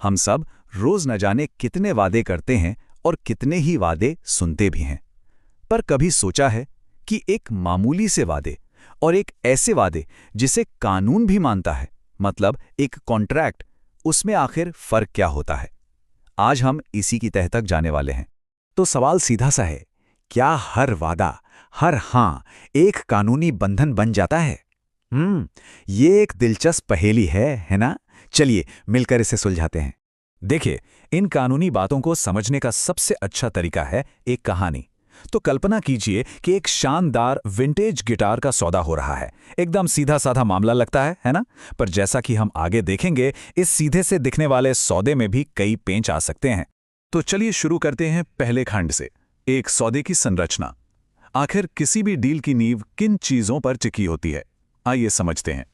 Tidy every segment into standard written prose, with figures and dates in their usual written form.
हम सब रोज न जाने कितने वादे करते हैं और कितने ही वादे सुनते भी हैं। पर कभी सोचा है कि एक मामूली से वादे और एक ऐसे वादे जिसे कानून भी मानता है, मतलब एक कॉन्ट्रैक्ट, उसमें आखिर फर्क क्या होता है? आज हम इसी की तह तक जाने वाले हैं। तो सवाल सीधा सा है, क्या हर वादा, हर हां एक कानूनी बंधन बन जाता है? ये एक दिलचस्प पहेली है ना? चलिए मिलकर इसे सुलझाते हैं। देखिए, इन कानूनी बातों को समझने का सबसे अच्छा तरीका है एक कहानी। तो कल्पना कीजिए कि एक शानदार विंटेज गिटार का सौदा हो रहा है। एकदम सीधा साधा मामला लगता है ना? पर जैसा कि हम आगे देखेंगे, इस सीधे से दिखने वाले सौदे में भी कई पेंच आ सकते हैं। तो चलिए शुरू करते हैं पहले खंड से, एक सौदे की संरचना। आखिर किसी भी डील की नींव किन चीजों पर टिकी होती है? आइए समझते हैं।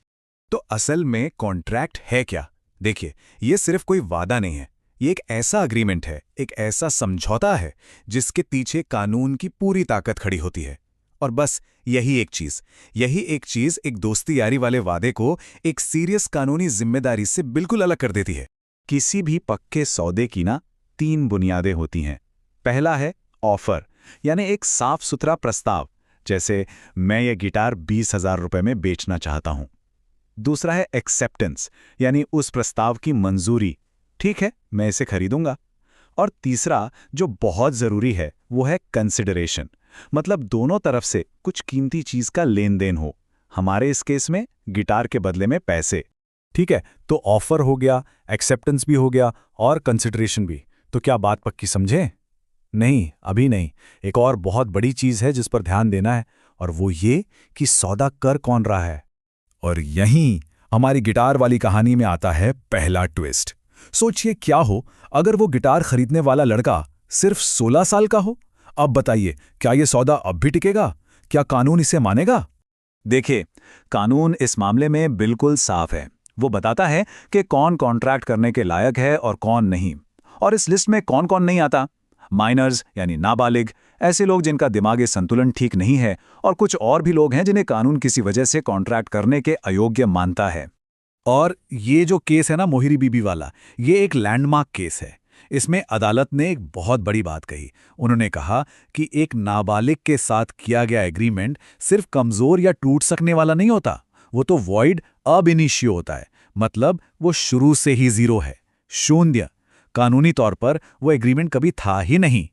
तो असल में कॉन्ट्रैक्ट है क्या? देखिए, ये सिर्फ कोई वादा नहीं है। ये एक ऐसा अग्रीमेंट है, एक ऐसा समझौता है जिसके पीछे कानून की पूरी ताकत खड़ी होती है। और बस यही एक चीज एक दोस्ती यारी वाले वादे को एक सीरियस कानूनी जिम्मेदारी से बिल्कुल अलग कर देती है। किसी भी पक्के सौदे की ना 3 बुनियादें होती हैं। पहला है ऑफर, यानी एक साफ सुथरा प्रस्ताव, जैसे मैं ये गिटार 20,000 रुपए में बेचना चाहता हूं। दूसरा है एक्सेप्टेंस, यानी उस प्रस्ताव की मंजूरी, ठीक है मैं इसे खरीदूंगा। और तीसरा जो बहुत जरूरी है वो है कंसिडरेशन, मतलब दोनों तरफ से कुछ कीमती चीज का लेन देन हो। हमारे इस केस में गिटार के बदले में पैसे। ठीक है, तो ऑफर हो गया, एक्सेप्टेंस भी हो गया और कंसिडरेशन भी। तो क्या बात पक्की समझे? नहीं, अभी नहीं। एक और बहुत बड़ी चीज है जिस पर ध्यान देना है, और वो ये कि सौदा कर कौन रहा है। और यहीं हमारी गिटार वाली कहानी में आता है पहला ट्विस्ट। सोचिए क्या हो अगर वो गिटार खरीदने वाला लड़का सिर्फ 16 साल का हो। अब बताइए, क्या ये सौदा अब भी टिकेगा? क्या कानून इसे मानेगा? देखिए, कानून इस मामले में बिल्कुल साफ है। वो बताता है कि कौन कॉन्ट्रैक्ट करने के लायक है और कौन नहीं। और इस लिस्ट में कौन कौन नहीं आता? माइनर्स यानी नाबालिग, ऐसे लोग जिनका दिमागी संतुलन ठीक नहीं है, और कुछ और भी लोग हैं जिन्हें कानून किसी वजह से कॉन्ट्रैक्ट करने के अयोग्य मानता है। और ये जो केस है ना मोहिरी बीबी वाला, ये एक लैंडमार्क केस है। इसमें अदालत ने एक बहुत बड़ी बात कही। उन्होंने कहा कि एक नाबालिग के साथ किया गया एग्रीमेंट सिर्फ कमजोर या टूट सकने वाला नहीं होता, वो तो वॉइड अब इनिशियो होता है। मतलब वो शुरू से ही जीरो है, शून्य। कानूनी तौर पर वो एग्रीमेंट कभी था ही नहीं।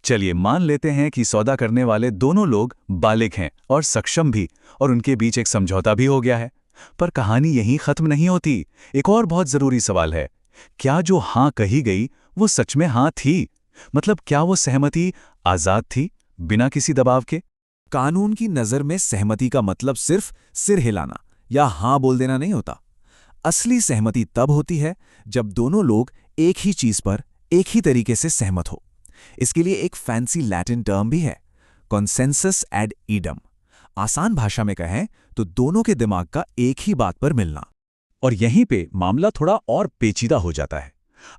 चलिए मान लेते हैं कि सौदा करने वाले दोनों लोग बालिग हैं और सक्षम भी, और उनके बीच एक समझौता भी हो गया है। पर कहानी यहीं खत्म नहीं होती। एक और बहुत जरूरी सवाल है, क्या जो हां कही गई वो सच में हां थी? मतलब क्या वो सहमति आजाद थी, बिना किसी दबाव के? कानून की नजर में सहमति का मतलब सिर्फ सिर हिलाना या हां बोल देना नहीं होता। असली सहमति तब होती है जब दोनों लोग एक ही चीज पर एक ही तरीके से सहमत हो। इसके लिए एक फैंसी लैटिन टर्म भी है, कॉन्सेंसस एड ईडम। आसान भाषा में कहें तो दोनों के दिमाग का एक ही बात पर मिलना। और यहीं पे मामला थोड़ा और पेचीदा हो जाता है।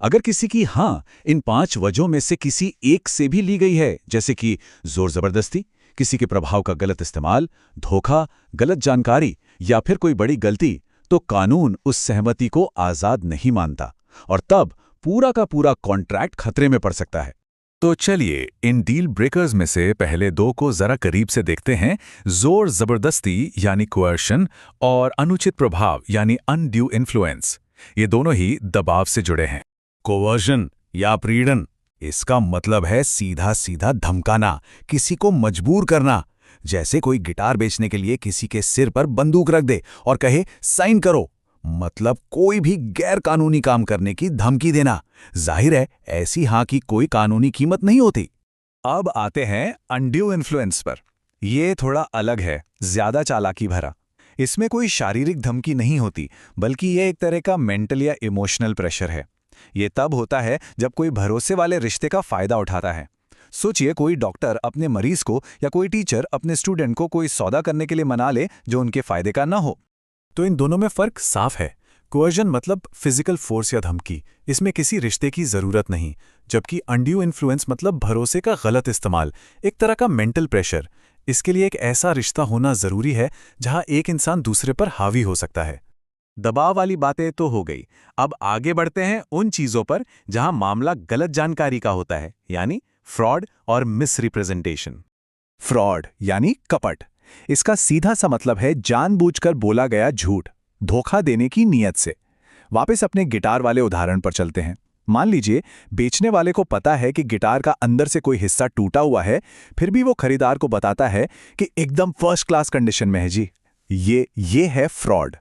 अगर किसी की हां इन 5 वजहों में से किसी एक से भी ली गई है, जैसे कि जोर जबरदस्ती, किसी के प्रभाव का गलत इस्तेमाल, धोखा, गलत जानकारी या फिर कोई बड़ी गलती, तो कानून उस सहमति को आजाद नहीं मानता, और तब पूरा का पूरा कॉन्ट्रैक्ट खतरे में पड़ सकता है। तो चलिए इन डील ब्रेकर्स में से पहले 2 को जरा करीब से देखते हैं। जोर जबरदस्ती यानी कोअर्शन और अनुचित प्रभाव यानी अनड्यू इन्फ्लुएंस, ये दोनों ही दबाव से जुड़े हैं। कोवर्जन या प्रीडन, इसका मतलब है सीधा सीधा धमकाना, किसी को मजबूर करना। जैसे कोई गिटार बेचने के लिए किसी के सिर पर बंदूक रख दे और कहे साइन करो, मतलब कोई भी गैर कानूनी काम करने की धमकी देना। जाहिर है ऐसी हां की कोई कानूनी कीमत नहीं होती। अब आते हैं अनड्यू इन्फ्लुएंस पर। यह थोड़ा अलग है, ज्यादा चालाकी भरा। इसमें कोई शारीरिक धमकी नहीं होती, बल्कि यह एक तरह का मेंटल या इमोशनल प्रेशर है। यह तब होता है जब कोई भरोसे वाले रिश्ते का फायदा उठाता है। सोचिए कोई डॉक्टर अपने मरीज को या कोई टीचर अपने स्टूडेंट को कोई सौदा करने के लिए मना ले जो उनके फायदे का ना हो। तो इन दोनों में फर्क साफ है। कोअर्जन मतलब फिजिकल फोर्स या धमकी, इसमें किसी रिश्ते की जरूरत नहीं। जबकि अनड्यू इन्फ्लुएंस मतलब भरोसे का गलत इस्तेमाल, एक तरह का मेंटल प्रेशर। इसके लिए एक ऐसा रिश्ता होना जरूरी है जहां एक इंसान दूसरे पर हावी हो सकता है। दबाव वाली बातें तो हो गई। अब आगे बढ़ते हैं उन चीजों पर जहां मामला गलत जानकारी का होता है, यानी फ्रॉड और मिसरिप्रेजेंटेशन। फ्रॉड यानी कपट। इसका सीधा सा मतलब है जानबूझकर बोला गया झूठ, धोखा देने की नीयत से। वापस अपने गिटार वाले उदाहरण पर चलते हैं। मान लीजिए बेचने वाले को पता है कि गिटार का अंदर से कोई हिस्सा टूटा हुआ है, फिर भी वो खरीदार को बताता है कि एकदम फर्स्ट क्लास कंडीशन में है जी। ये है फ्रॉड।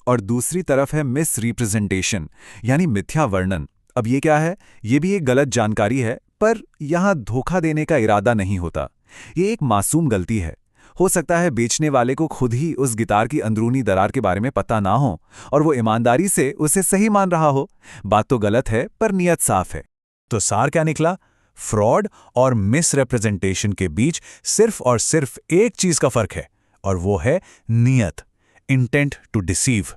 और दूसरी तरफ है मिस रिप्रेजेंटेशन, यानी मिथ्या वर्णन। अब ये क्या है? ये भी एक गलत जानकारी है, पर यहां धोखा देने का इरादा नहीं होता। ये एक मासूम गलती है। हो सकता है बेचने वाले को खुद ही उस गिटार की अंदरूनी दरार के बारे में पता ना हो और वो ईमानदारी से उसे सही मान रहा हो। बात तो गलत है, पर नियत साफ है। तो सार क्या निकला? फ्रॉड और मिसरिप्रेजेंटेशन के बीच सिर्फ और सिर्फ एक चीज का फर्क है, और वो है नियत, इंटेंट टू डिसीव।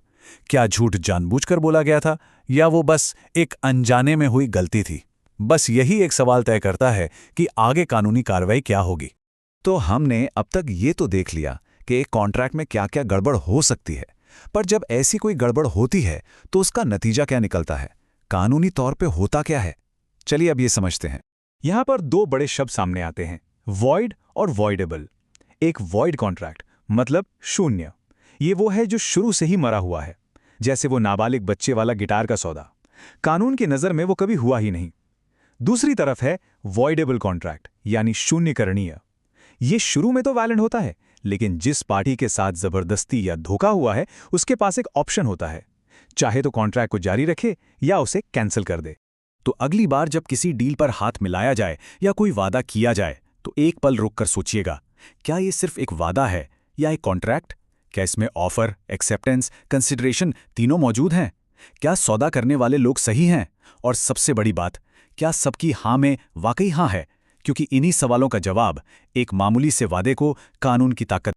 क्या झूठ जानबूझकर बोला गया था, या वो बस एक अनजाने में हुई गलती थी? बस यही एक सवाल तय करता है कि आगे कानूनी कार्रवाई क्या होगी। तो हमने अब तक ये तो देख लिया कि एक कॉन्ट्रैक्ट में क्या क्या गड़बड़ हो सकती है, पर जब ऐसी कोई गड़बड़ होती है तो उसका नतीजा क्या निकलता है, कानूनी तौर पे होता क्या है? चलिए अब ये समझते हैं। यहां पर दो बड़े शब्द सामने आते हैं, वॉइड और वॉइडेबल। एक वॉइड कॉन्ट्रैक्ट मतलब शून्य, ये वो है जो शुरू से ही मरा हुआ है, जैसे वो नाबालिग बच्चे वाला गिटार का सौदा। कानून की नज़र में वो कभी हुआ ही नहीं। दूसरी तरफ है वॉइडेबल कॉन्ट्रैक्ट, यानी शून्यकरणीय। ये शुरू में तो वैलिड होता है, लेकिन जिस पार्टी के साथ जबरदस्ती या धोखा हुआ है उसके पास एक ऑप्शन होता है, चाहे तो कॉन्ट्रैक्ट को जारी रखे या उसे कैंसिल कर दे। तो अगली बार जब किसी डील पर हाथ मिलाया जाए या कोई वादा किया जाए तो एक पल रुककर सोचिएगा, क्या ये सिर्फ एक वादा है या एक कॉन्ट्रैक्ट? क्या इसमें ऑफर, एक्सेप्टेंस, कंसिडरेशन तीनों मौजूद हैं? क्या सौदा करने वाले लोग सही हैं? और सबसे बड़ी बात, क्या सबकी हाँ में वाकई हाँ है? क्योंकि इन्हीं सवालों का जवाब एक मामूली से वादे को कानून की ताकत